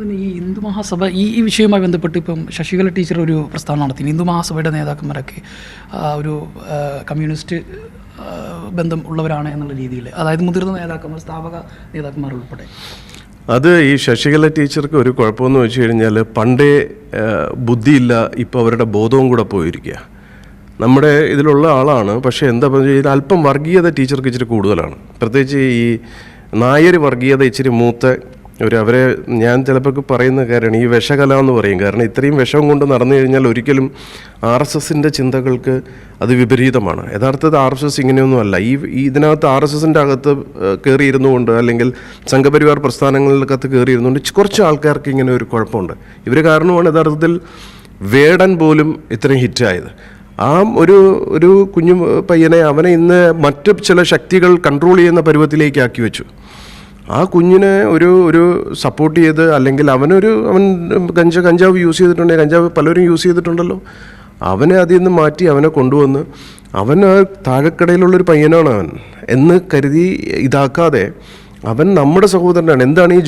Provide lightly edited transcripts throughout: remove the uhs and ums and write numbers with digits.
ഈ ഹിന്ദു മഹാസഭ ഈ വിഷയവുമായി ബന്ധപ്പെട്ട് ഇപ്പം ശശികല ടീച്ചർ ഒരു പ്രസ്താവന നടത്തി. ഹിന്ദു മഹാസഭയുടെ നേതാക്കന്മാരൊക്കെ ഒരു കമ്മ്യൂണിസ്റ്റ് ബന്ധം ഉള്ളവരാണ് എന്നുള്ള രീതിയിൽ, അതായത് മുതിർന്ന നേതാക്കന്മാർ, സ്ഥാപക നേതാക്കന്മാർ ഉൾപ്പെടെ. അത് ഈ ശശികല ടീച്ചർക്ക് ഒരു കുഴപ്പമെന്ന് വെച്ച് കഴിഞ്ഞാൽ പണ്ടേ ബുദ്ധിയില്ല, ഇപ്പോൾ അവരുടെ ബോധവും കൂടെ പോയിരിക്കുക. നമ്മുടെ ഇതിലുള്ള ആളാണ്, പക്ഷേ എന്താ പറയുക, അല്പം വർഗീയത ടീച്ചർക്ക് ഇച്ചിരി കൂടുതലാണ്. പ്രത്യേകിച്ച് ഈ നായർ വർഗീയത ഇച്ചിരി മൂത്ത അവരെ ഞാൻ ചിലപ്പോൾ പറയുന്ന കാര്യമാണ് ഈ വിഷകല എന്ന് പറയും. കാരണം ഇത്രയും വിഷം കൊണ്ട് നടന്നു കഴിഞ്ഞാൽ ഒരിക്കലും RSSൻ്റെ ചിന്തകൾക്ക് അത് വിപരീതമാണ്. യഥാർത്ഥത്തിൽ RSS ഇങ്ങനെയൊന്നുമല്ല. ഇതിനകത്ത് RSSൻ്റെ അകത്ത് കയറിയിരുന്നു കൊണ്ട്, അല്ലെങ്കിൽ സംഘപരിവാർ പ്രസ്ഥാനങ്ങളിലകത്ത് കയറിയിരുന്നുകൊണ്ട് കുറച്ച് ആൾക്കാർക്ക് ഇങ്ങനെ ഒരു കുഴപ്പമുണ്ട്. ഇവർ കാരണമാണ് യഥാർത്ഥത്തിൽ വേടൻ പോലും ഇത്രയും ഹിറ്റായത്. ആ ഒരു കുഞ്ഞു പയ്യനെ, അവനെ ഇന്ന് മറ്റ് ചില ശക്തികൾ കൺട്രോൾ ചെയ്യുന്ന പരുവത്തിലേക്ക് ആക്കി വെച്ചു. ആ കുഞ്ഞിനെ ഒരു സപ്പോർട്ട് ചെയ്ത്, അല്ലെങ്കിൽ അവൻ കഞ്ചാവ് യൂസ് ചെയ്തിട്ടുണ്ടെങ്കിൽ, കഞ്ചാവ് പലരും യൂസ് ചെയ്തിട്ടുണ്ടല്ലോ, അവനെ അതിൽ നിന്ന് മാറ്റി അവനെ കൊണ്ടുവന്ന് അവൻ താഴെക്കടയിലുള്ളൊരു പയ്യനാണ് അവൻ എന്ന് കരുതി ഇതാക്കാതെ, അവൻ നമ്മുടെ സഹോദരനാണ്. എന്താണ് ഈ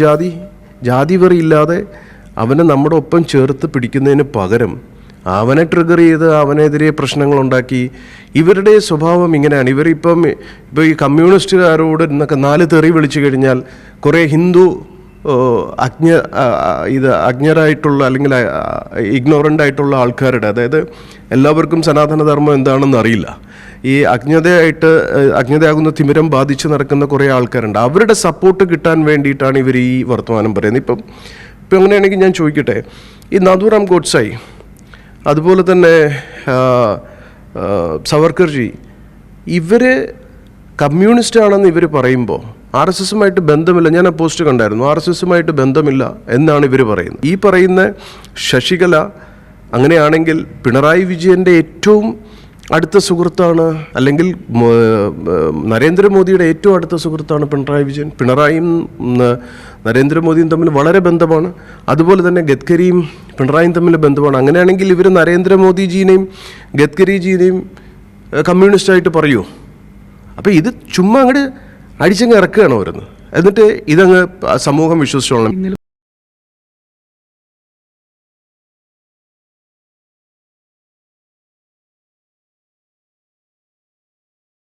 ജാതി വെറി ഇല്ലാതെ അവനെ നമ്മുടെ ഒപ്പം ചേർത്ത് പിടിക്കുന്നതിന് പകരം അവനെ ട്രിഗർ ചെയ്ത് അവനെതിരെ പ്രശ്നങ്ങളുണ്ടാക്കി. ഇവരുടെ സ്വഭാവം ഇങ്ങനെയാണ്. ഇപ്പോൾ ഈ കമ്മ്യൂണിസ്റ്റുകാരോട് എന്നൊക്കെ 4 തെറി വിളിച്ചു കഴിഞ്ഞാൽ കുറേ ഹിന്ദു അജ്ഞരായിട്ടുള്ള അല്ലെങ്കിൽ ഇഗ്നോറൻ്റ് ആയിട്ടുള്ള ആൾക്കാരുടെ, അതായത് എല്ലാവർക്കും സനാതനധർമ്മം എന്താണെന്ന് അറിയില്ല, ഈ അജ്ഞതയാകുന്ന തിമിരം ബാധിച്ച് നടക്കുന്ന കുറേ ആൾക്കാരുണ്ട്. അവരുടെ സപ്പോർട്ട് കിട്ടാൻ വേണ്ടിയിട്ടാണ് ഇവർ ഈ വർത്തമാനം പറയുന്നത്. ഇപ്പം അങ്ങനെയാണെങ്കിൽ ഞാൻ ചോദിക്കട്ടെ, ഈ നാഥുറാം ഗോഡ്സായി, അതുപോലെ തന്നെ സവർക്കർജി, ഇവർ കമ്മ്യൂണിസ്റ്റ് ആണെന്ന് ഇവർ പറയുമ്പോൾ RSSുമായിട്ട് ബന്ധമില്ല. ഞാൻ ആ പോസ്റ്റ് കണ്ടായിരുന്നു. RSSുമായിട്ട് ബന്ധമില്ല എന്നാണ് ഇവർ പറയുന്നത്. ഈ പറയുന്ന ശശികല അങ്ങനെയാണെങ്കിൽ പിണറായി വിജയൻ്റെ ഏറ്റവും അടുത്ത സുഹൃത്താണ്, അല്ലെങ്കിൽ നരേന്ദ്രമോദിയുടെ ഏറ്റവും അടുത്ത സുഹൃത്താണ് പിണറായി വിജയൻ. പിണറായിയും നരേന്ദ്രമോദിയും തമ്മിൽ വളരെ ബന്ധമാണ്. അതുപോലെ തന്നെ ഗഡ്കരിയും പിണറായിയും തമ്മിൽ ബന്ധമാണ്. അങ്ങനെയാണെങ്കിൽ ഇവർ നരേന്ദ്രമോദിജീനെയും ഗഡ്കരിജീനെയും കമ്മ്യൂണിസ്റ്റായിട്ട് പറയുമോ? അപ്പോൾ ഇത് ചുമ്മാ അങ്ങോട്ട് അടിച്ചങ്ങ് ഇറക്കുകയാണ് ഓരോന്ന്, എന്നിട്ട് ഇതങ്ങ് സമൂഹം വിശ്വസിച്ചോളണം.